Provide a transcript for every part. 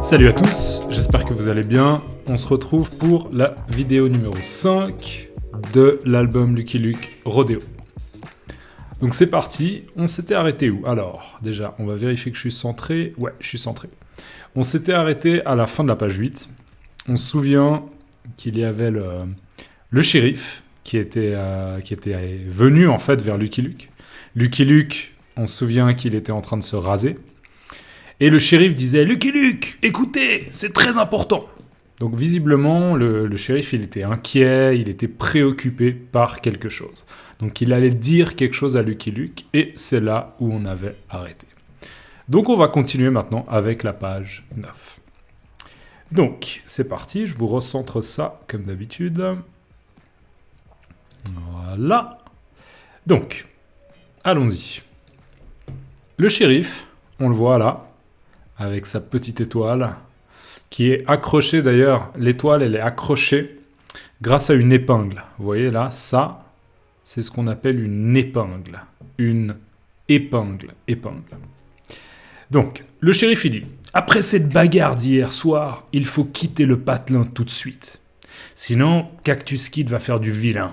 Salut à tous, j'espère que vous allez bien. On se retrouve pour la vidéo numéro 5 de l'album Lucky Luke Rodeo. Donc c'est parti, on s'était arrêté où? Alors, déjà, on va vérifier que je suis centré. Ouais, je suis centré. On s'était arrêté à la fin de la page 8. On se souvient qu'il y avait le shérif qui était venu en fait vers Lucky Luke. Lucky Luke, on se souvient qu'il était en train de se raser. Et le shérif disait « Lucky Luke, écoutez, c'est très important !» Donc visiblement, le shérif, il était inquiet, il était préoccupé par quelque chose. Donc il allait dire quelque chose à Lucky Luke, et c'est là où on avait arrêté. Donc on va continuer maintenant avec la page 9. Donc, c'est parti, je vous recentre ça comme d'habitude. Voilà. Donc, allons-y. Le shérif, on le voit là, avec sa petite étoile, qui est accrochée d'ailleurs, l'étoile elle est accrochée grâce à une épingle. Vous voyez là, ça, c'est ce qu'on appelle une épingle. Une épingle. Donc, le shérif il dit, après cette bagarre d'hier soir, il faut quitter le patelin tout de suite. Sinon, Cactus Kid va faire du vilain.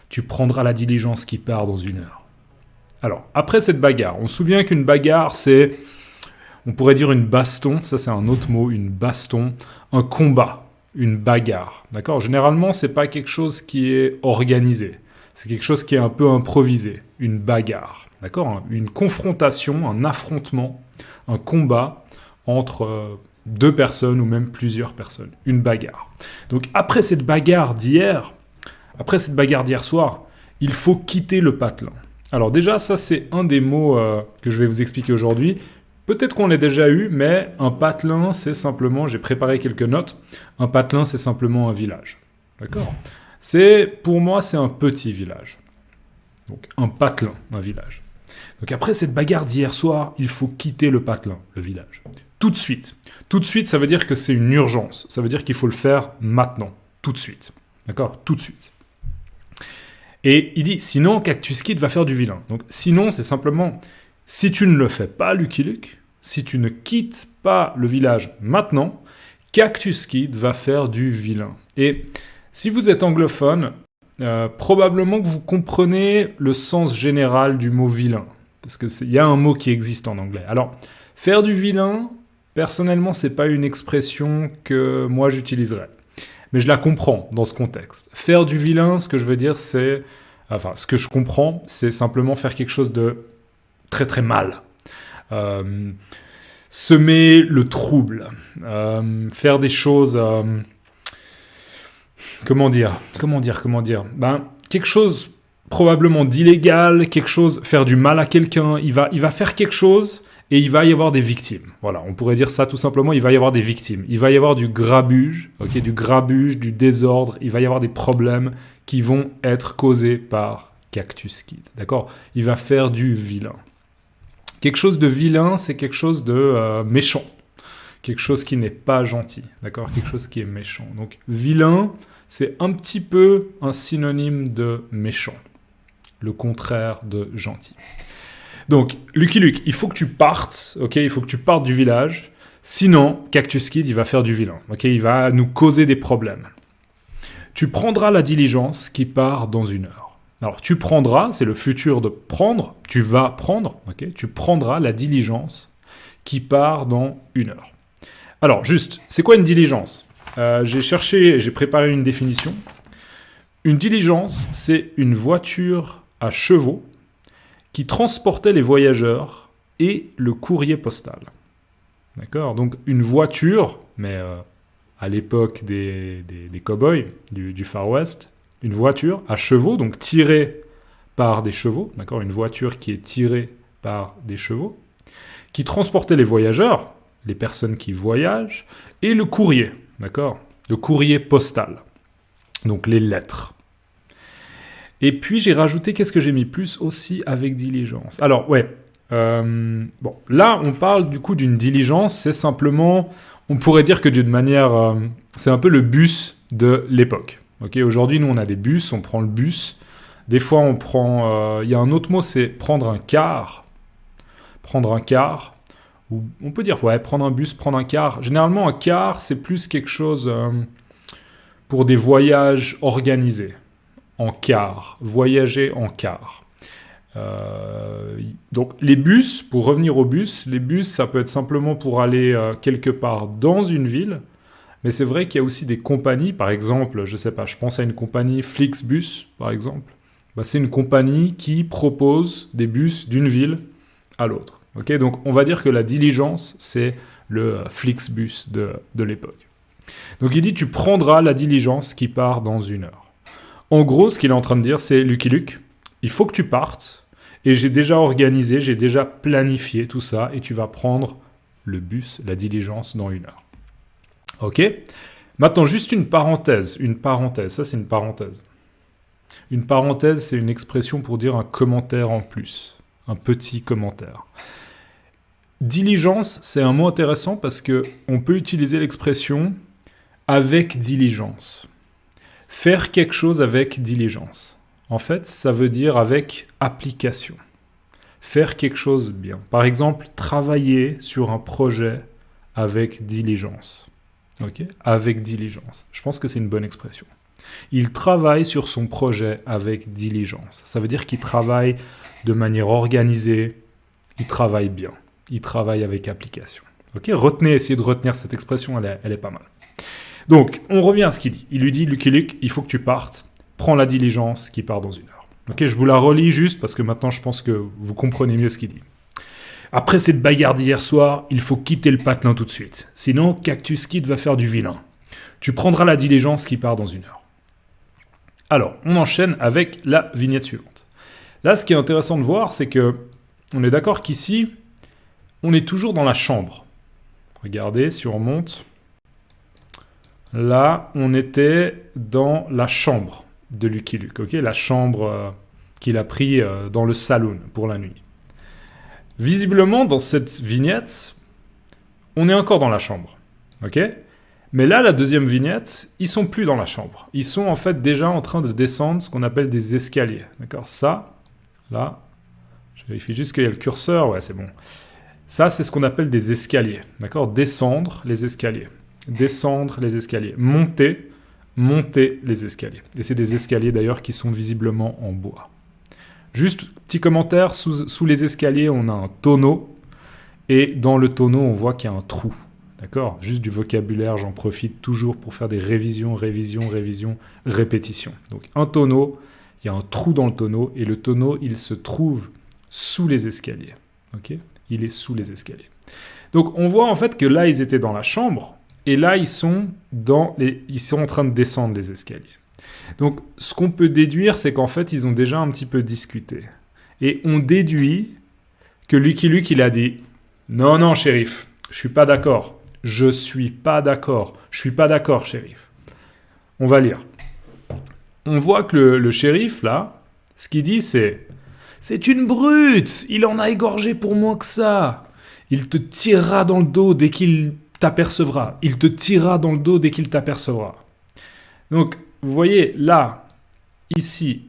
Tu prendras la diligence qui part dans 1 heure. Alors, après cette bagarre, on se souvient qu'une bagarre c'est... On pourrait dire une baston, ça c'est un autre mot, une baston, un combat, une bagarre, d'accord ? Généralement, c'est pas quelque chose qui est organisé, c'est quelque chose qui est un peu improvisé, une bagarre, d'accord ? Une confrontation, un affrontement, un combat entre 2 personnes ou même plusieurs personnes, une bagarre. Donc après cette bagarre d'hier soir, il faut quitter le patelin. Alors déjà, ça c'est un des mots que je vais vous expliquer aujourd'hui. Peut-être qu'on l'a déjà eu, mais un patelin, c'est simplement, j'ai préparé quelques notes, un patelin, c'est simplement un village. D'accord ? Pour moi, c'est un petit village. Donc, un patelin, un village. Donc, après cette bagarre d'hier soir, il faut quitter le patelin, le village. Tout de suite. Tout de suite, ça veut dire que c'est une urgence. Ça veut dire qu'il faut le faire maintenant. Tout de suite. D'accord ? Tout de suite. Et il dit, sinon, Cactus Kid va faire du vilain. Donc, sinon, c'est simplement... Si tu ne le fais pas, Lucky Luke, si tu ne quittes pas le village maintenant, Cactus Kid va faire du vilain. Et si vous êtes anglophone, probablement que vous comprenez le sens général du mot vilain. Parce qu'il y a un mot qui existe en anglais. Alors, faire du vilain, personnellement, c'est pas une expression que moi j'utiliserais. Mais je la comprends dans ce contexte. Faire du vilain, ce que je veux dire, c'est... Enfin, ce que je comprends, c'est simplement faire quelque chose de... très très mal. Semer le trouble. Faire des choses... Comment dire ? Quelque chose probablement d'illégal, quelque chose... Faire du mal à quelqu'un. Il va faire quelque chose et il va y avoir des victimes. Voilà, on pourrait dire ça tout simplement, il va y avoir des victimes. Il va y avoir du grabuge, du désordre. Il va y avoir des problèmes qui vont être causés par Cactus Kid. D'accord ? Il va faire du vilain. Quelque chose de vilain, c'est quelque chose de méchant. Quelque chose qui n'est pas gentil, d'accord ? Quelque chose qui est méchant. Donc, vilain, c'est un petit peu un synonyme de méchant. Le contraire de gentil. Donc, Lucky Luke, il faut que tu partes, ok ? Il faut que tu partes du village. Sinon, Cactus Kid, il va faire du vilain, ok ? Il va nous causer des problèmes. Tu prendras la diligence qui part dans 1 heure. Alors, tu prendras, c'est le futur de prendre, tu vas prendre, ok ? Tu prendras la diligence qui part dans 1 heure. Alors, juste, c'est quoi une diligence ? J'ai préparé une définition. Une diligence, c'est une voiture à chevaux qui transportait les voyageurs et le courrier postal. D'accord ? Donc, une voiture, mais à l'époque des cow-boys du Far West, une voiture à chevaux, donc tirée par des chevaux, d'accord ? Une voiture qui est tirée par des chevaux, qui transportait les voyageurs, les personnes qui voyagent, et le courrier, d'accord ? Le courrier postal, donc les lettres. Et puis j'ai rajouté, qu'est-ce que j'ai mis plus aussi avec diligence ? Alors, ouais, bon, là on parle du coup d'une diligence, c'est simplement, on pourrait dire que d'une manière, c'est un peu le bus de l'époque. Okay, aujourd'hui, nous, on a des bus, on prend le bus. Des fois, on prend... Il y a un autre mot, c'est prendre un car. Prendre un car. Ou on peut dire, ouais, prendre un bus, prendre un car. Généralement, un car, c'est plus quelque chose pour des voyages organisés. En car, voyager en car. Donc les bus, pour revenir aux bus, les bus, ça peut être simplement pour aller quelque part dans une ville, mais c'est vrai qu'il y a aussi des compagnies, par exemple, je sais pas, je pense à une compagnie Flixbus, par exemple. Bah, c'est une compagnie qui propose des bus d'une ville à l'autre. Okay, donc on va dire que la diligence, c'est le Flixbus de l'époque. Donc il dit, tu prendras la diligence qui part dans 1 heure. En gros, ce qu'il est en train de dire, c'est Lucky Luke, il faut que tu partes, et j'ai déjà organisé, j'ai déjà planifié tout ça, et tu vas prendre le bus, la diligence dans 1 heure. Ok ? Maintenant, juste une parenthèse, ça c'est une parenthèse. Une parenthèse, c'est une expression pour dire un commentaire en plus, un petit commentaire. Diligence, c'est un mot intéressant parce que on peut utiliser l'expression avec diligence. Faire quelque chose avec diligence. En fait, ça veut dire avec application. Faire quelque chose bien. Par exemple, travailler sur un projet avec diligence. Okay ? Avec diligence. Je pense que c'est une bonne expression. Il travaille sur son projet avec diligence. Ça veut dire qu'il travaille de manière organisée, il travaille bien. Il travaille avec application. Ok ? Essayez de retenir cette expression, elle est pas mal. Donc, on revient à ce qu'il dit. Il lui dit, Lucky Luke, il faut que tu partes. Prends la diligence qui part dans 1 heure. Ok ? Je vous la relis juste parce que maintenant, je pense que vous comprenez mieux ce qu'il dit. Après cette bagarre d'hier soir, il faut quitter le patelin tout de suite. Sinon, Cactus Kid va faire du vilain. Tu prendras la diligence qui part dans 1 heure. Alors, on enchaîne avec la vignette suivante. Là, ce qui est intéressant de voir, c'est que on est d'accord qu'ici, on est toujours dans la chambre. Regardez, si on remonte. Là, on était dans la chambre de Lucky Luke. Okay, la chambre qu'il a pris dans le saloon pour la nuit. Visiblement, dans cette vignette, on est encore dans la chambre. Ok ? Mais là, la deuxième vignette, ils sont plus dans la chambre. Ils sont en fait déjà en train de descendre ce qu'on appelle des escaliers. D'accord ? Ça, là, je vérifie juste qu'il y a le curseur. Ouais, c'est bon. Ça, c'est ce qu'on appelle des escaliers. D'accord ? Descendre les escaliers. Descendre les escaliers. Monter les escaliers. Et c'est des escaliers d'ailleurs qui sont visiblement en bois. Juste petit commentaire, sous les escaliers, on a un tonneau. Et dans le tonneau, on voit qu'il y a un trou. D'accord ? Juste du vocabulaire, j'en profite toujours pour faire des révisions, répétitions. Donc un tonneau, il y a un trou dans le tonneau, et le tonneau, il se trouve sous les escaliers. Ok ? Il est sous les escaliers. Donc on voit en fait que là, ils étaient dans la chambre, et là, ils sont en train de descendre les escaliers. Donc ce qu'on peut déduire, c'est qu'en fait, ils ont déjà un petit peu discuté. Et on déduit que Lucky Luke, il a dit « Non, shérif, je suis pas d'accord. Je suis pas d'accord. Je suis pas d'accord, shérif. » On va lire. On voit que le shérif, là, ce qu'il dit, c'est « C'est une brute. Il en a égorgé pour moins que ça. Il te tirera dans le dos dès qu'il t'apercevra. Il te tirera dans le dos dès qu'il t'apercevra. » Donc, vous voyez, là, ici,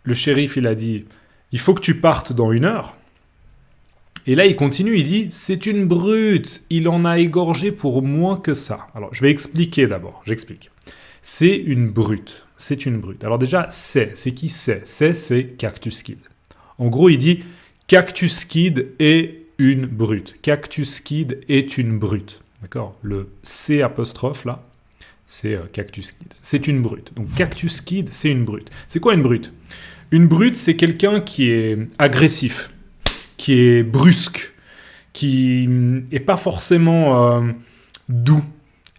le shérif, il a dit « Il faut que tu partes dans 1 heure. » Et là, il continue, il dit « C'est une brute, il en a égorgé pour moins que ça. » Alors, je vais expliquer d'abord, j'explique. C'est une brute, c'est une brute. Alors déjà, c'est qui c'est ? C'est Cactus Kid. En gros, il dit « Cactus Kid est une brute. Cactus Kid est une brute. » D'accord ? Le C apostrophe, là, c'est Cactus Kid. C'est une brute. Donc, Cactus Kid, c'est une brute. C'est quoi une brute ? Une brute, c'est quelqu'un qui est agressif, qui est brusque, qui est pas forcément doux,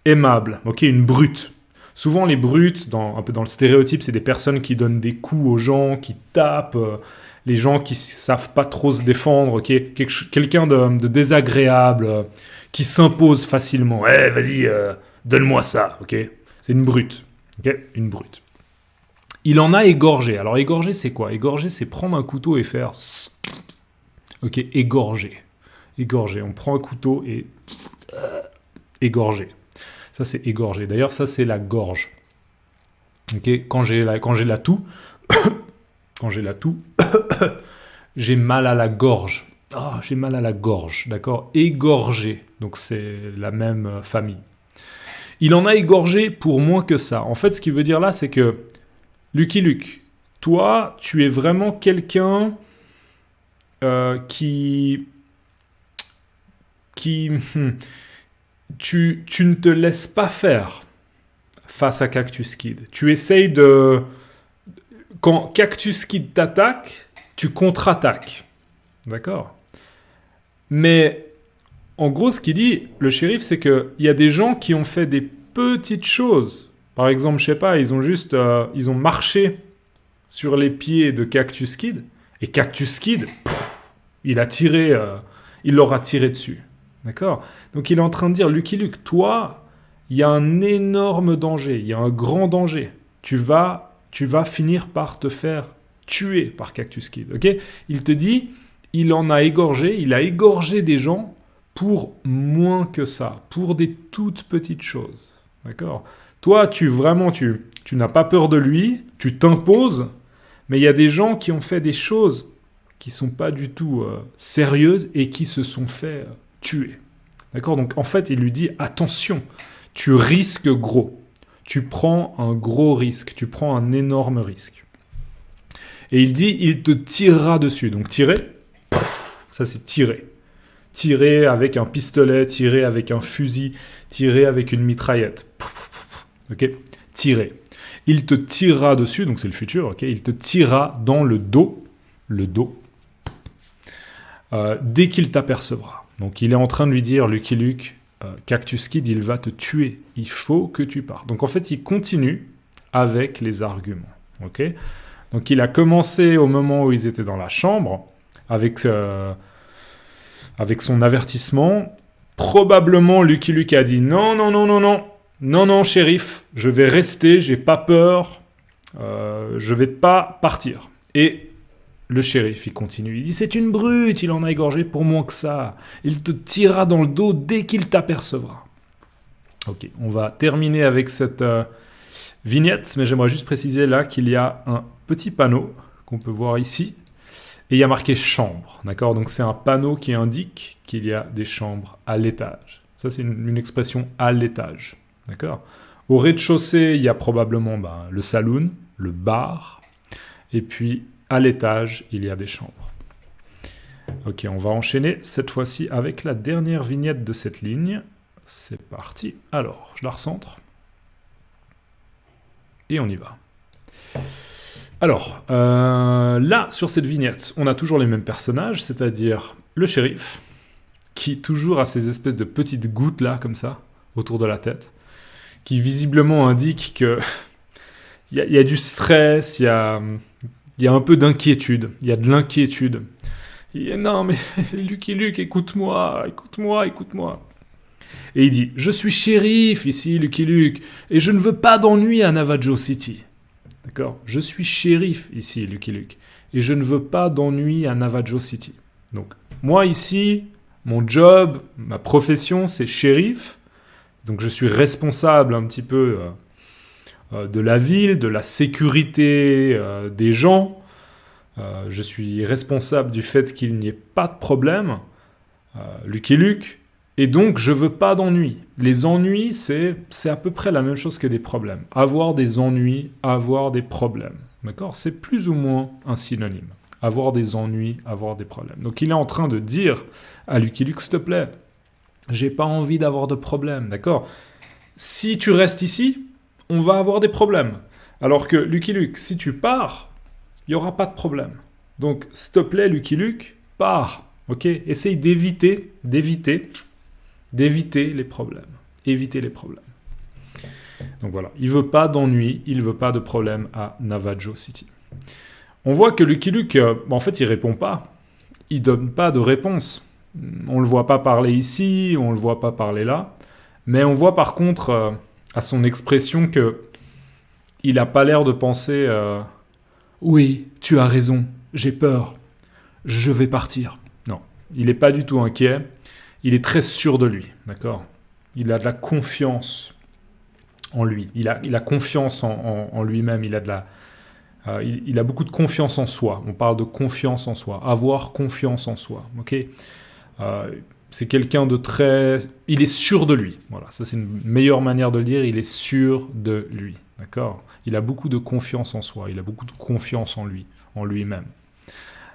aimable. Ok, une brute. Souvent, les brutes, un peu dans le stéréotype, c'est des personnes qui donnent des coups aux gens, qui tapent, les gens qui savent pas trop se défendre. Ok, quelqu'un de désagréable, qui s'impose facilement. Ouais, vas-y, donne-moi ça. Ok, c'est une brute. Ok, une brute. Il en a égorgé. Alors, égorger, c'est quoi ? Égorger, c'est prendre un couteau et faire... Ok, égorger. Égorger. On prend un couteau et... égorger. Ça, c'est égorger. D'ailleurs, ça, c'est la gorge. Ok, quand j'ai la toux... quand j'ai la toux... j'ai mal à la gorge. Ah, j'ai mal à la gorge, d'accord? Égorgé, donc c'est la même famille. Il en a égorgé pour moins que ça. En fait, ce qu'il veut dire là, c'est que Lucky Luke, toi, tu es vraiment quelqu'un qui qui tu ne te laisses pas faire face à Cactus Kid. Tu essayes de quand Cactus Kid t'attaque, tu contre-attaques, d'accord? Mais en gros, ce qu'il dit, le shérif, c'est qu'il y a des gens qui ont fait des petites choses. Par exemple, je sais pas, ils ont marché sur les pieds de Cactus Kid, et Cactus Kid, il a tiré, il leur a tiré dessus. D'accord? Donc il est en train de dire, Lucky Luke, toi, il y a un énorme danger, il y a un grand danger. Tu vas finir par te faire tuer par Cactus Kid. Ok? Il te dit, il a égorgé des gens pour moins que ça, pour des toutes petites choses. D'accord? Toi, tu n'as pas peur de lui, tu t'imposes, mais il y a des gens qui ont fait des choses qui sont pas du tout sérieuses et qui se sont fait tuer. D'accord? Donc en fait, il lui dit attention, tu risques gros. Tu prends un gros risque, tu prends un énorme risque. Et il dit il te tirera dessus. Donc tirer, ça c'est tirer. Tirer avec un pistolet, tirer avec un fusil, tirer avec une mitraillette. Ok? Tirer. Il te tirera dessus, donc c'est le futur, ok? Il te tirera dans le dos, dès qu'il t'apercevra. Donc il est en train de lui dire, Lucky Luke, Cactus Kid, il va te tuer. Il faut que tu partes. Donc en fait, il continue avec les arguments. Ok? Donc il a commencé au moment où ils étaient dans la chambre, avec son avertissement. Probablement, Lucky Luke a dit non, non, non, non, non. Non, non, shérif, je vais rester, j'ai pas peur, je vais pas partir. Et le shérif, il continue, il dit c'est une brute, il en a égorgé pour moins que ça. Il te tirera dans le dos dès qu'il t'apercevra. Ok, on va terminer avec cette vignette, mais j'aimerais juste préciser là qu'il y a un petit panneau qu'on peut voir ici, et il y a marqué chambre, d'accord? Donc c'est un panneau qui indique qu'il y a des chambres à l'étage. Ça c'est une expression à l'étage. D'accord? Au rez-de-chaussée, il y a probablement le saloon, le bar, et puis à l'étage, il y a des chambres. Ok, on va enchaîner cette fois-ci avec la dernière vignette de cette ligne. C'est parti. Alors, je la recentre. Et on y va. Alors, là, sur cette vignette, on a toujours les mêmes personnages, c'est-à-dire le shérif, qui toujours a ces espèces de petites gouttes là, comme ça, autour de la tête, qui visiblement indique que il y a du stress, il y a un peu d'inquiétude, il y a de l'inquiétude. Non mais Lucky Luke, écoute-moi. Et il dit, je suis shérif ici, Lucky Luke, et je ne veux pas d'ennui à Navajo City. D'accord? Je suis shérif ici, Lucky Luke, et je ne veux pas d'ennui à Navajo City. Donc, moi ici, mon job, ma profession, c'est shérif. Donc je suis responsable un petit peu de la ville, de la sécurité des gens. Je suis responsable du fait qu'il n'y ait pas de problème, Lucky Luke, et donc je veux pas d'ennuis. Les ennuis, c'est à peu près la même chose que des problèmes. Avoir des ennuis, avoir des problèmes. D'accord? C'est plus ou moins un synonyme. Avoir des ennuis, avoir des problèmes. Donc il est en train de dire à Lucky Luke, s'il te plaît, j'ai pas envie d'avoir de problème, d'accord? Si tu restes ici, on va avoir des problèmes. Alors que Lucky Luke, si tu pars, il n'y aura pas de problème. Donc, s'il te plaît, Lucky Luke, pars, ok? Essaye d'éviter les problèmes. Éviter les problèmes. Donc voilà, il veut pas d'ennui, il veut pas de problème à Navajo City. On voit que Lucky Luke, en fait, il répond pas. Il donne pas de réponse. On le voit pas parler ici, on le voit pas parler là, mais on voit par contre à son expression que il a pas l'air de penser oui, tu as raison, j'ai peur, je vais partir. Non, il est pas du tout inquiet, il est très sûr de lui, d'accord? Il a de la confiance en lui, il a confiance en lui-même, il a il a beaucoup de confiance en soi. On parle de confiance en soi, avoir confiance en soi. Ok. C'est quelqu'un de très... Il est sûr de lui. Voilà, ça c'est une meilleure manière de le dire. Il est sûr de lui. D'accord. Il a beaucoup de confiance en soi. Il a beaucoup de confiance en lui, en lui-même.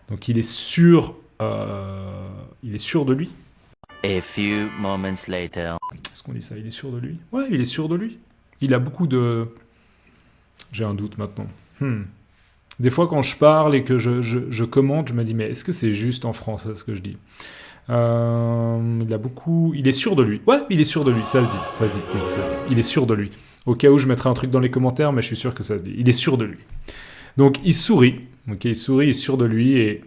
Donc il est sûr de lui. A few moments later. Est-ce qu'on dit ça? Il est sûr de lui? Ouais, il est sûr de lui. Il a beaucoup de... J'ai un doute maintenant. Des fois, quand je parle et que je commente, je me dis, mais est-ce que c'est juste en français ce que je dis? Il a beaucoup... Il est sûr de lui. Ouais, il est sûr de lui. Ça se dit. Oui, ça se dit. Il est sûr de lui. Au cas où, je mettrai un truc dans les commentaires, mais je suis sûr que ça se dit. Il est sûr de lui. Donc, il sourit. Ok, il sourit, il est sûr de lui et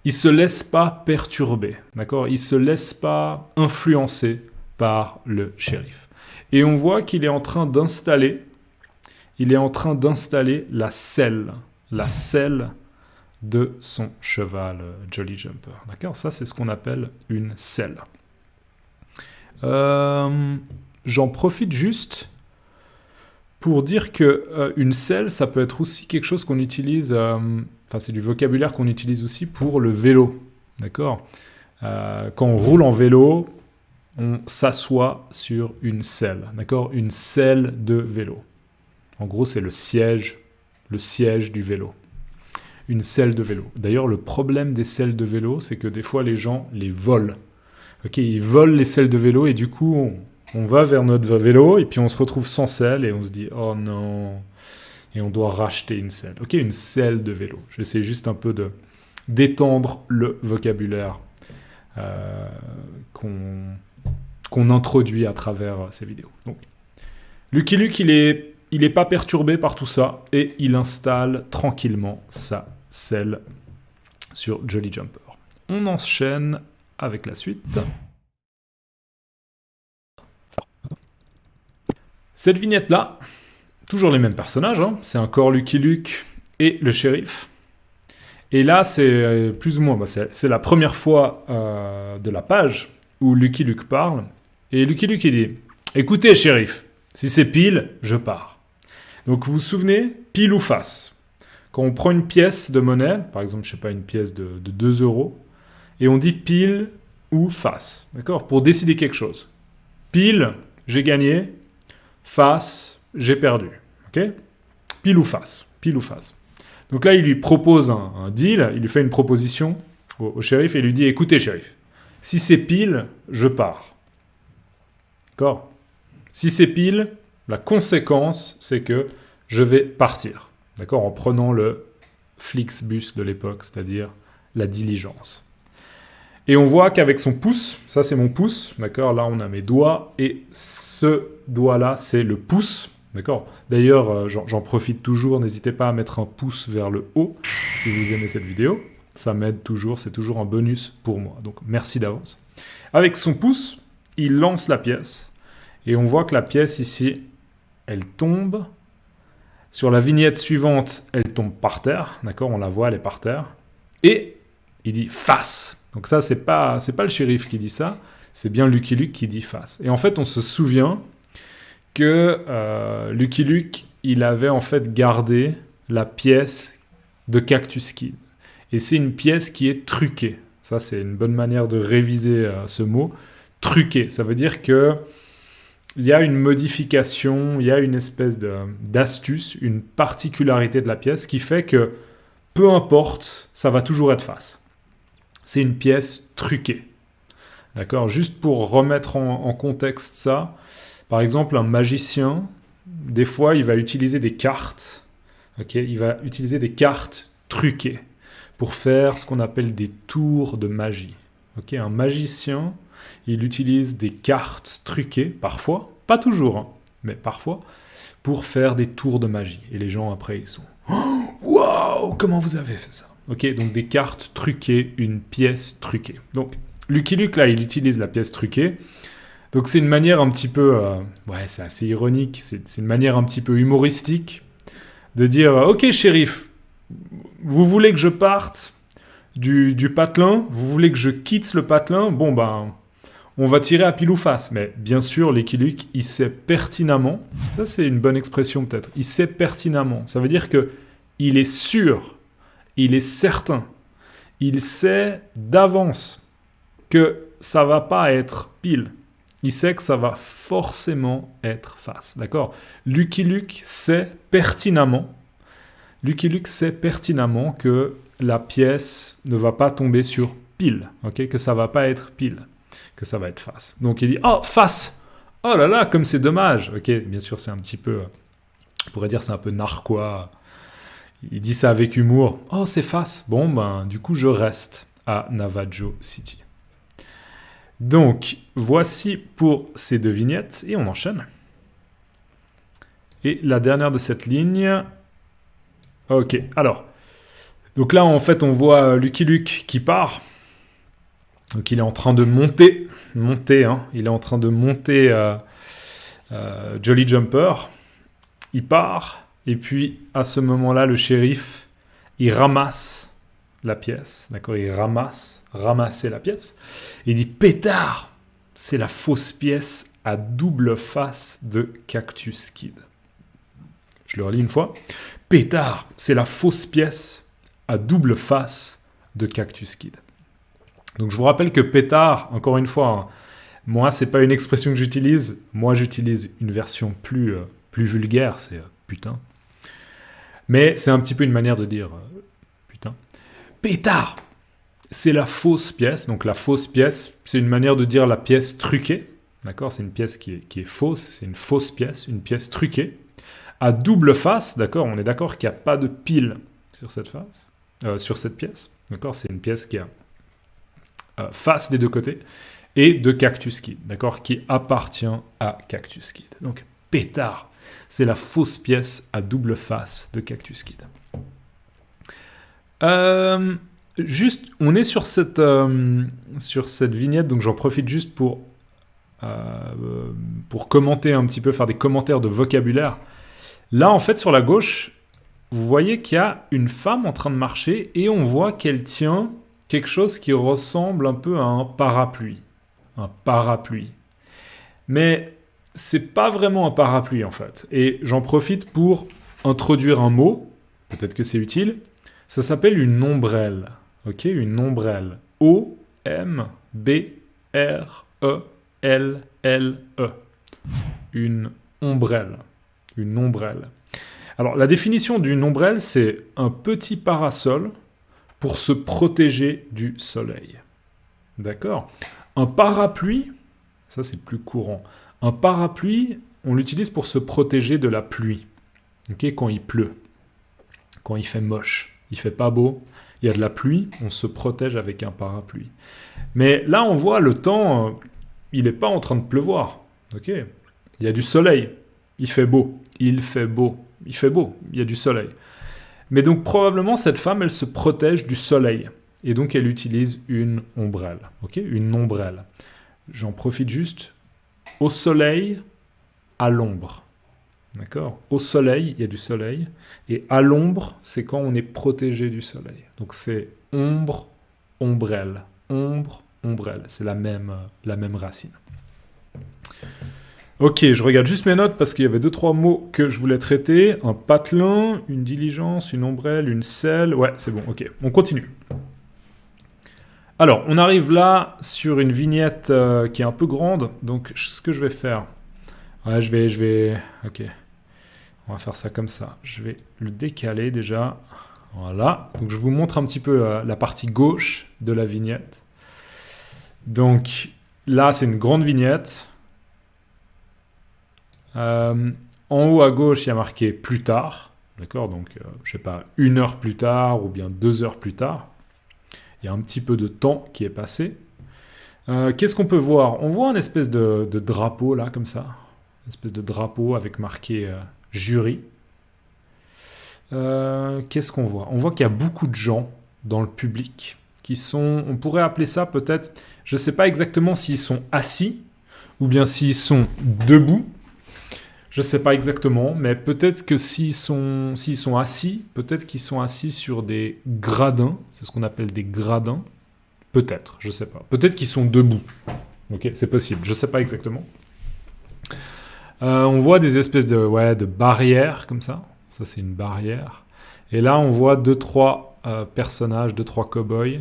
il se laisse pas perturber. D'accord? Il se laisse pas influencer par le shérif. Et on voit qu'il est en train d'installer la selle de son cheval Jolly Jumper. D'accord? Ça, c'est ce qu'on appelle une selle. J'en profite juste pour dire que une selle, ça peut être aussi quelque chose qu'on utilise, c'est du vocabulaire qu'on utilise aussi pour le vélo. D'accord? Quand on roule en vélo, on s'assoit sur une selle. D'accord? Une selle de vélo. En gros, c'est le siège du vélo. Une selle de vélo. D'ailleurs, le problème des selles de vélo, c'est que des fois, les gens les volent. Ok, ils volent les selles de vélo et du coup, on va vers notre vélo et puis on se retrouve sans selle et on se dit « Oh non !» Et on doit racheter une selle. Ok, une selle de vélo. J'essaie juste un peu d'étendre le vocabulaire qu'on introduit à travers ces vidéos. Donc, Lucky Luke, il est pas perturbé par tout ça et il installe tranquillement sa selle sur Jolly Jumper. On enchaîne avec la suite. Cette vignette-là, toujours les mêmes personnages, hein. C'est encore Lucky Luke et le shérif. Et là, c'est plus ou moins, c'est la première fois de la page où Lucky Luke parle. Et Lucky Luke, il dit « Écoutez, shérif, si c'est pile, je pars. » Donc, vous vous souvenez, pile ou face. Quand on prend une pièce de monnaie, par exemple, je sais pas, une pièce de 2 €, et on dit pile ou face, d'accord? Pour décider quelque chose. Pile, j'ai gagné. Face, j'ai perdu. Ok? Pile ou face. Pile ou face. Donc là, il lui propose un deal, il lui fait une proposition au shérif et il lui dit « Écoutez, shérif, si c'est pile, je pars. » D'accord? Si c'est pile, la conséquence, c'est que je vais partir. D'accord? En prenant le Flixbus de l'époque, c'est-à-dire la diligence. Et on voit qu'avec son pouce, ça c'est mon pouce, d'accord? Là, on a mes doigts, et ce doigt-là, c'est le pouce, d'accord? D'ailleurs, j'en profite toujours, n'hésitez pas à mettre un pouce vers le haut si vous aimez cette vidéo. Ça m'aide toujours, c'est toujours un bonus pour moi. Donc, merci d'avance. Avec son pouce, il lance la pièce, et on voit que la pièce ici, elle tombe. Sur la vignette suivante, elle tombe par terre, d'accord? On la voit, elle est par terre. Et il dit « face ». Donc ça, c'est pas le shérif qui dit ça, c'est bien Lucky Luke qui dit face. Et en fait, on se souvient que Lucky Luke, il avait en fait gardé la pièce de Cactus Kid. Et c'est une pièce qui est truquée. Ça, c'est une bonne manière de réviser ce mot. Truqué, ça veut dire que il y a une modification, il y a une espèce d'astuce, une particularité de la pièce qui fait que, peu importe, ça va toujours être face. C'est une pièce truquée. D'accord? Juste pour remettre en contexte ça, par exemple, un magicien, des fois, il va utiliser des cartes. Ok? Il va utiliser des cartes truquées pour faire ce qu'on appelle des tours de magie. Ok? Un magicien, il utilise des cartes truquées, parfois, pas toujours, hein, mais parfois, pour faire des tours de magie. Et les gens, après, ils sont « Waouh, comment vous avez fait ça ?» Ok, donc des cartes truquées, une pièce truquée. Donc, Lucky Luke, là, il utilise la pièce truquée. Donc, c'est une manière un petit peu... c'est assez ironique. C'est une manière un petit peu humoristique de dire « Ok, shérif, vous voulez que je parte du patelin? Vous voulez que je quitte le patelin? Bon, ben, on va tirer à pile ou face. » Mais bien sûr, Lucky Luke, il sait pertinemment... Ça, c'est une bonne expression, peut-être. Il sait pertinemment. Ça veut dire que il est sûr, il est certain, il sait d'avance que ça va pas être pile. Il sait que ça va forcément être face, d'accord? Lucky Luke sait pertinemment que la pièce ne va pas tomber sur pile, ok? Que ça va pas être pile, que ça va être face. Donc il dit, oh, face! Oh là là, comme c'est dommage! Ok, bien sûr, c'est un petit peu, on pourrait dire c'est un peu narquois. Il dit ça avec humour. Oh, c'est face! Bon, ben, du coup, je reste à Navajo City. Donc, voici pour ces 2 vignettes, et on enchaîne. Et la dernière de cette ligne... Ok, alors... Donc là, en fait, on voit Lucky Luke qui part. Donc il est en train de monter, il est en train de monter Jolly Jumper. Il part, et puis à ce moment-là, le shérif, il ramasse la pièce, d'accord? Il ramasser la pièce. Il dit, pétard, c'est la fausse pièce à double face de Cactus Kid. Je le relis une fois. Pétard, c'est la fausse pièce à double face de Cactus Kid. Donc je vous rappelle que pétard, encore une fois, hein, moi c'est pas une expression que j'utilise, moi j'utilise une version plus vulgaire, c'est putain. Mais c'est un petit peu une manière de dire putain. Pétard, c'est la fausse pièce, donc la fausse pièce, c'est une manière de dire la pièce truquée, d'accord? C'est une pièce qui est fausse, c'est une fausse pièce, une pièce truquée, à double face, d'accord? On est d'accord qu'il n'y a pas de pile sur cette face, sur cette pièce, d'accord? C'est une pièce qui a face des 2 côtés, et de Cactus Kid, d'accord, qui appartient à Cactus Kid. Donc, pétard, c'est la fausse pièce à double face de Cactus Kid. Juste, on est sur cette vignette, donc j'en profite juste pour commenter un petit peu, faire des commentaires de vocabulaire. Là, en fait, sur la gauche, vous voyez qu'il y a une femme en train de marcher, et on voit qu'elle tient quelque chose qui ressemble un peu à un parapluie. Un parapluie. Mais c'est pas vraiment un parapluie en fait. Et j'en profite pour introduire un mot, peut-être que c'est utile. Ça s'appelle une ombrelle. Ok, une ombrelle. O-M-B-R-E-L-L-E. Une ombrelle. Une ombrelle. Alors la définition d'une ombrelle, c'est un petit parasol pour se protéger du soleil. D'accord? Un parapluie, ça c'est plus courant. Un parapluie, on l'utilise pour se protéger de la pluie. Okay? Quand il pleut, quand il fait moche, il fait pas beau, il y a de la pluie, on se protège avec un parapluie. Mais là, on voit le temps, il n'est pas en train de pleuvoir. Okay? Il y a du soleil, il fait beau, il fait beau, il fait beau, il y a du soleil. Mais donc probablement cette femme, elle se protège du soleil. Et donc elle utilise une ombrelle. Ok, une ombrelle. J'en profite juste. Au soleil, à l'ombre. D'accord? Au soleil, il y a du soleil. Et à l'ombre, c'est quand on est protégé du soleil. Donc c'est ombre, ombrelle. Ombre, ombrelle. C'est la même racine. Ok, je regarde juste mes notes parce qu'il y avait 2-3 mots que je voulais traiter. Un patelin, une diligence, une ombrelle, une selle. Ouais, c'est bon, ok. On continue. Alors, on arrive là sur une vignette qui est un peu grande. Donc, ce que je vais faire... Ouais, je vais... Ok. On va faire ça comme ça. Je vais le décaler déjà. Voilà. Donc, je vous montre un petit peu la partie gauche de la vignette. Donc, là, c'est une grande vignette. En haut à gauche, il y a marqué « plus tard ». D'accord, donc, je sais pas, 1 heure plus tard ou bien 2 heures plus tard. Il y a un petit peu de temps qui est passé. Qu'est-ce qu'on peut voir? On voit une espèce de drapeau, là, comme ça. Une espèce de drapeau avec marqué « jury ». Qu'est-ce qu'on voit? On voit qu'il y a beaucoup de gens dans le public qui sont... On pourrait appeler ça peut-être... Je ne sais pas exactement s'ils sont assis ou bien s'ils sont debout. Je ne sais pas exactement, mais peut-être que s'ils sont assis, peut-être qu'ils sont assis sur des gradins. C'est ce qu'on appelle des gradins. Peut-être, je ne sais pas. Peut-être qu'ils sont debout. Ok, c'est possible, je ne sais pas exactement. On voit des espèces de barrières comme ça. Ça, c'est une barrière. Et là, on voit 2-3 personnages, 2-3 cow-boys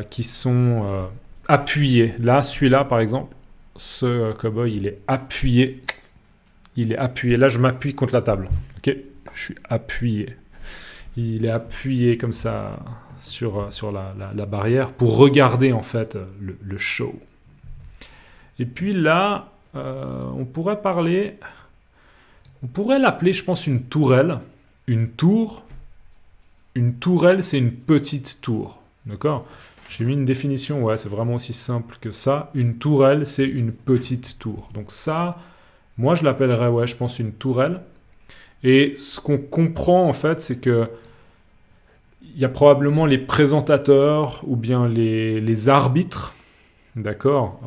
qui sont appuyés. Là, celui-là, par exemple, ce cow-boy, il est appuyé. Il est appuyé. Là, je m'appuie contre la table. Ok, je suis appuyé. Il est appuyé comme ça sur la barrière pour regarder en fait le show. Et puis là, on pourrait l'appeler, je pense, une tourelle. Une tour. Une tourelle, c'est une petite tour. D'accord ? J'ai mis une définition, ouais, c'est vraiment aussi simple que ça. Une tourelle, c'est une petite tour. Donc ça, moi je l'appellerais, ouais, je pense une tourelle. Et ce qu'on comprend en fait, c'est que il y a probablement les présentateurs ou bien les arbitres, d'accord,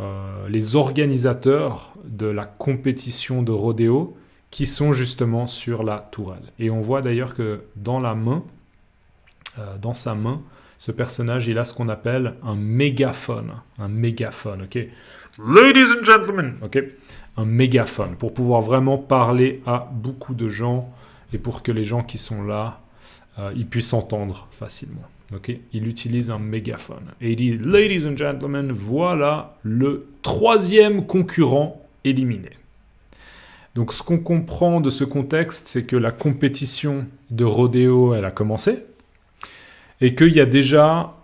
les organisateurs de la compétition de rodéo qui sont justement sur la tourelle. Et on voit d'ailleurs que dans sa main, ce personnage, il a ce qu'on appelle un mégaphone. Un mégaphone, ok ? Ladies and gentlemen, ok ? Un mégaphone, pour pouvoir vraiment parler à beaucoup de gens et pour que les gens qui sont là, ils puissent entendre facilement. Ok ? Il utilise un mégaphone. Et il dit, Ladies and gentlemen, voilà le 3e concurrent éliminé. Donc ce qu'on comprend de ce contexte, c'est que la compétition de rodéo, elle a commencé. Et qu'il y a déjà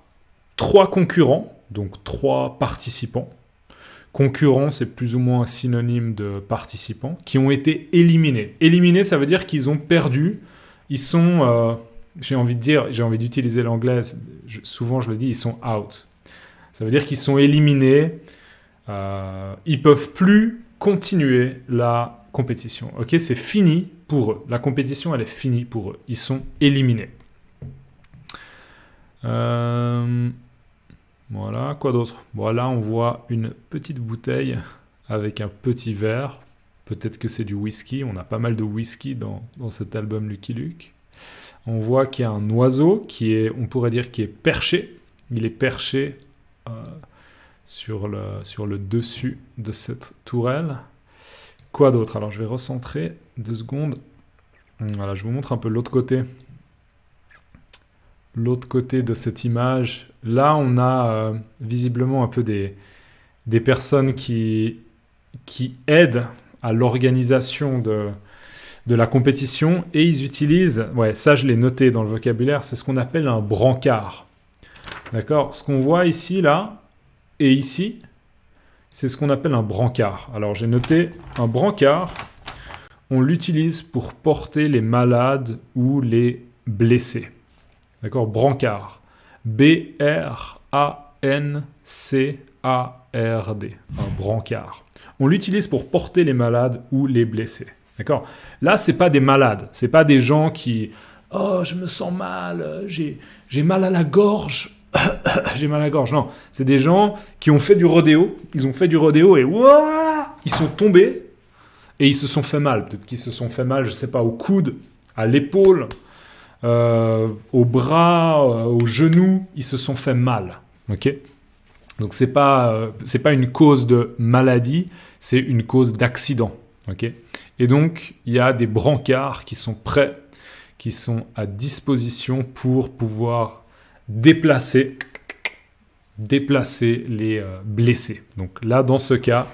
3 concurrents, donc 3 participants. Concurrents, c'est plus ou moins un synonyme de participants, qui ont été éliminés. Éliminés, ça veut dire qu'ils ont perdu. Ils sont, j'ai envie d'utiliser l'anglais, souvent je le dis, ils sont out. Ça veut dire qu'ils sont éliminés. Ils ne peuvent plus continuer la compétition. Ok, c'est fini pour eux. La compétition, elle est finie pour eux. Ils sont éliminés. Voilà, quoi d'autre ? Voilà, on voit une petite bouteille avec un petit verre. Peut-être que c'est du whisky. On a pas mal de whisky dans cet album Lucky Luke. On voit qu'il y a un oiseau on pourrait dire, qui est perché. Il est perché sur le dessus de cette tourelle. Quoi d'autre ? Alors, je vais recentrer 2 secondes. Voilà, je vous montre un peu l'autre côté. L'autre côté de cette image, là on a visiblement un peu des personnes qui aident à l'organisation de la compétition et ils utilisent, ouais, ça je l'ai noté dans le vocabulaire, c'est ce qu'on appelle un brancard. D'accord ? Ce qu'on voit ici, là, et ici, c'est ce qu'on appelle un brancard. Alors j'ai noté un brancard, on l'utilise pour porter les malades ou les blessés. D'accord, brancard. B-R-A-N-C-A-R-D. Un brancard. On l'utilise pour porter les malades ou les blessés. D'accord ? Là, ce n'est pas des malades. Ce n'est pas des gens qui... Oh, je me sens mal, j'ai mal à la gorge. J'ai mal à la gorge. Non, c'est des gens qui ont fait du rodéo. Ils ont fait du rodéo et ouah, ils sont tombés et ils se sont fait mal. Peut-être qu'ils se sont fait mal, je ne sais pas, au coude, à l'épaule, au bras, aux genoux, ils se sont fait mal. Ok ? Donc c'est pas une cause de maladie, c'est une cause d'accident. Ok ? Et donc il y a des brancards qui sont prêts, qui sont à disposition pour pouvoir déplacer les blessés. Donc là, dans ce cas,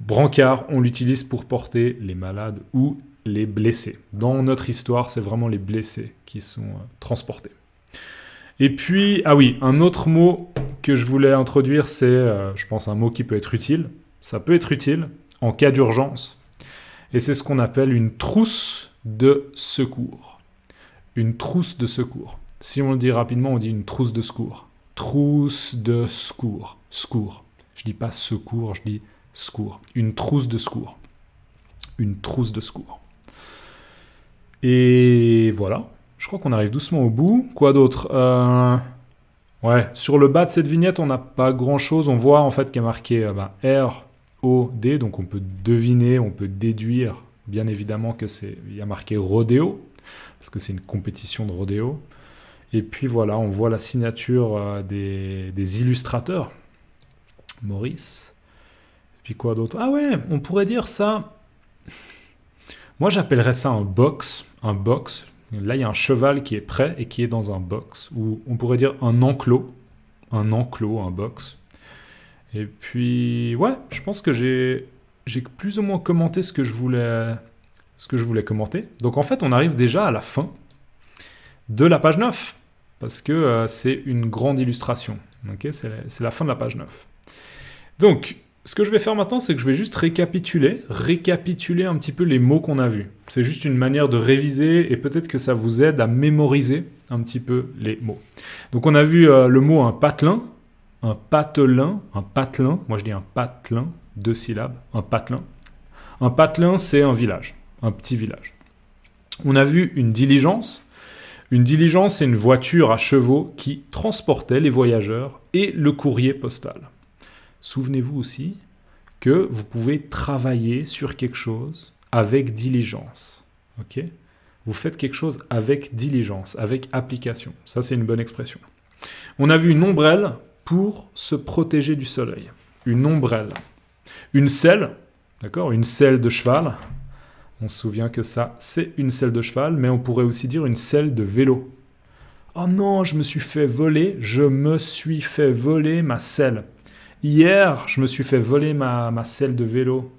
brancard, on l'utilise pour porter les malades ou les blessés. Dans notre histoire, c'est vraiment les blessés qui sont transportés. Et puis, ah oui, un autre mot que je voulais introduire, c'est, je pense, un mot qui peut être utile. Ça peut être utile en cas d'urgence. Et c'est ce qu'on appelle une trousse de secours. Une trousse de secours. Si on le dit rapidement, on dit une trousse de secours. Trousse de secours. Secours. Je dis pas secours, je dis secours. Une trousse de secours. Une trousse de secours. Et voilà. Je crois qu'on arrive doucement au bout. Quoi d'autre ? Ouais, sur le bas de cette vignette, on n'a pas grand-chose. On voit en fait qu'il y a marqué R-O-D, donc on peut deviner, on peut déduire, bien évidemment, il y a marqué rodéo, parce que c'est une compétition de rodéo. Et puis voilà, on voit la signature des illustrateurs. Maurice. Et puis quoi d'autre ? Ah ouais, on pourrait dire ça. Moi, j'appellerais ça un box. Un box. Là, il y a un cheval qui est prêt et qui est dans un box, ou on pourrait dire un enclos, un box. Et puis, ouais, je pense que j'ai plus ou moins commenté ce que je voulais commenter. Donc en fait, on arrive déjà à la fin de la page 9, parce que c'est une grande illustration. Okay, c'est la fin de la page 9. Donc, ce que je vais faire maintenant, c'est que je vais juste récapituler un petit peu les mots qu'on a vus. C'est juste une manière de réviser et peut-être que ça vous aide à mémoriser un petit peu les mots. Donc on a vu le mot un patelin, un patelin, moi je dis un patelin, 2 syllabes, un patelin. Un patelin, c'est un village, un petit village. On a vu une diligence. Une diligence, c'est une voiture à chevaux qui transportait les voyageurs et le courrier postal. Souvenez-vous aussi que vous pouvez travailler sur quelque chose avec diligence. Ok ? Vous faites quelque chose avec diligence, avec application. Ça, c'est une bonne expression. On a vu une ombrelle pour se protéger du soleil. Une ombrelle. Une selle, d'accord ? Une selle de cheval. On se souvient que ça, c'est une selle de cheval, mais on pourrait aussi dire une selle de vélo. Oh non, je me suis fait voler ma selle. Hier, je me suis fait voler ma selle de vélo.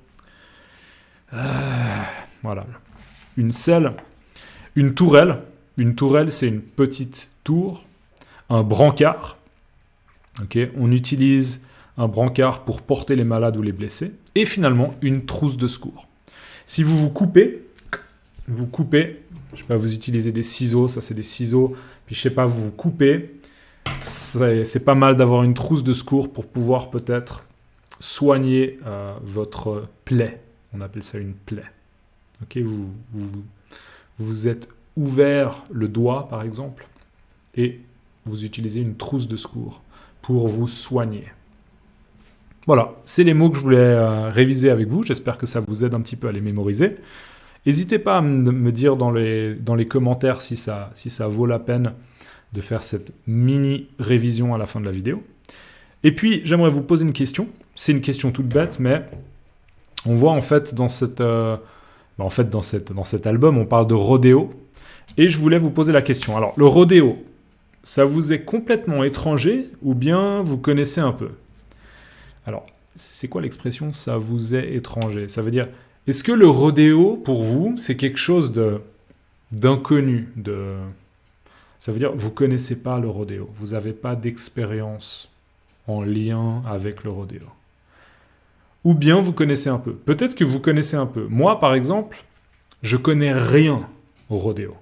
Voilà. Une selle. Une tourelle. Une tourelle, c'est une petite tour. Un brancard. Okay. On utilise un brancard pour porter les malades ou les blessés. Et finalement, une trousse de secours. Si vous coupez, je sais pas, vous utilisez des ciseaux, ça c'est des ciseaux, puis je sais pas, vous coupez, c'est pas mal d'avoir une trousse de secours pour pouvoir peut-être soigner votre plaie. On appelle ça une plaie. Okay, vous êtes ouvert le doigt, par exemple, et vous utilisez une trousse de secours pour vous soigner. Voilà, c'est les mots que je voulais réviser avec vous. J'espère que ça vous aide un petit peu à les mémoriser. N'hésitez pas à me dire dans les commentaires si ça vaut la peine de faire cette mini révision à la fin de la vidéo. Et puis, j'aimerais vous poser une question. C'est une question toute bête, mais on voit en fait dans cet album, on parle de rodéo. Et je voulais vous poser la question. Alors, le rodéo, ça vous est complètement étranger ou bien vous connaissez un peu ? Alors, c'est quoi l'expression « ça vous est étranger » ? Ça veut dire, est-ce que le rodéo, pour vous, c'est quelque chose d'inconnu Ça veut dire, vous ne connaissez pas le rodéo. Vous n'avez pas d'expérience en lien avec le rodéo. Ou bien vous connaissez un peu. Peut-être que vous connaissez un peu. Moi, par exemple, je connais rien au rodéo.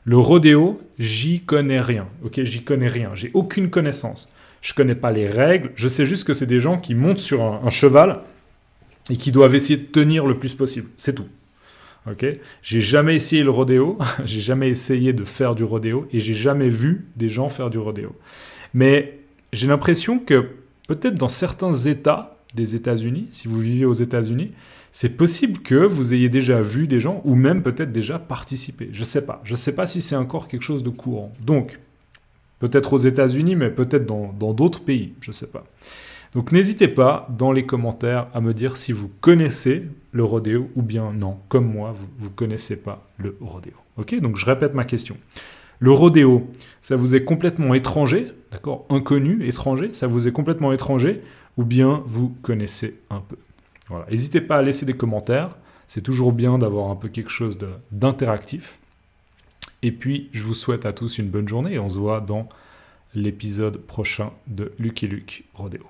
Le rodéo, j'y connais rien. Ok, j'y connais rien. J'ai aucune connaissance. Je ne connais pas les règles. Je sais juste que c'est des gens qui montent sur un cheval et qui doivent essayer de tenir le plus possible. C'est tout. Okay, j'ai jamais essayé le rodéo. J'ai jamais essayé de faire du rodéo et j'ai jamais vu des gens faire du rodéo. Mais j'ai l'impression que peut-être dans certains États des États-Unis, si vous vivez aux États-Unis, c'est possible que vous ayez déjà vu des gens ou même peut-être déjà participé. Je sais pas. Je sais pas si c'est encore quelque chose de courant. Donc, peut-être aux États-Unis, mais peut-être dans d'autres pays, je ne sais pas. Donc n'hésitez pas dans les commentaires à me dire si vous connaissez le rodéo ou bien non, comme moi, vous ne connaissez pas le rodéo. Ok, donc je répète ma question. Le rodéo, ça vous est complètement étranger, d'accord ? Inconnu, étranger, ça vous est complètement étranger ou bien vous connaissez un peu. Voilà, n'hésitez pas à laisser des commentaires, c'est toujours bien d'avoir un peu quelque chose d'interactif. Et puis, je vous souhaite à tous une bonne journée et on se voit dans l'épisode prochain de Lucky Luke Rodéo.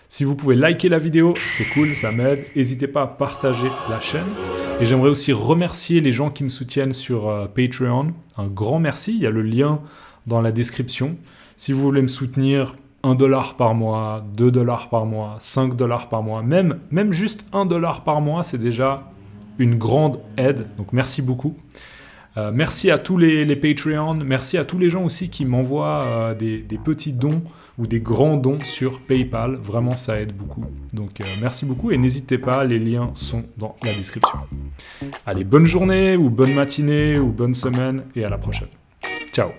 Si vous pouvez liker la vidéo, c'est cool, ça m'aide. N'hésitez pas à partager la chaîne. Et j'aimerais aussi remercier les gens qui me soutiennent sur Patreon. Un grand merci, il y a le lien dans la description. Si vous voulez me soutenir, $1 par mois, $2 par mois, $5 par mois, même juste $1 par mois, c'est déjà une grande aide. Donc merci beaucoup. Merci à tous les Patreons, merci à tous les gens aussi qui m'envoient des petits dons ou des grands dons sur PayPal. Vraiment, ça aide beaucoup. Donc, merci beaucoup et n'hésitez pas, les liens sont dans la description. Allez, bonne journée ou bonne matinée ou bonne semaine et à la prochaine. Ciao.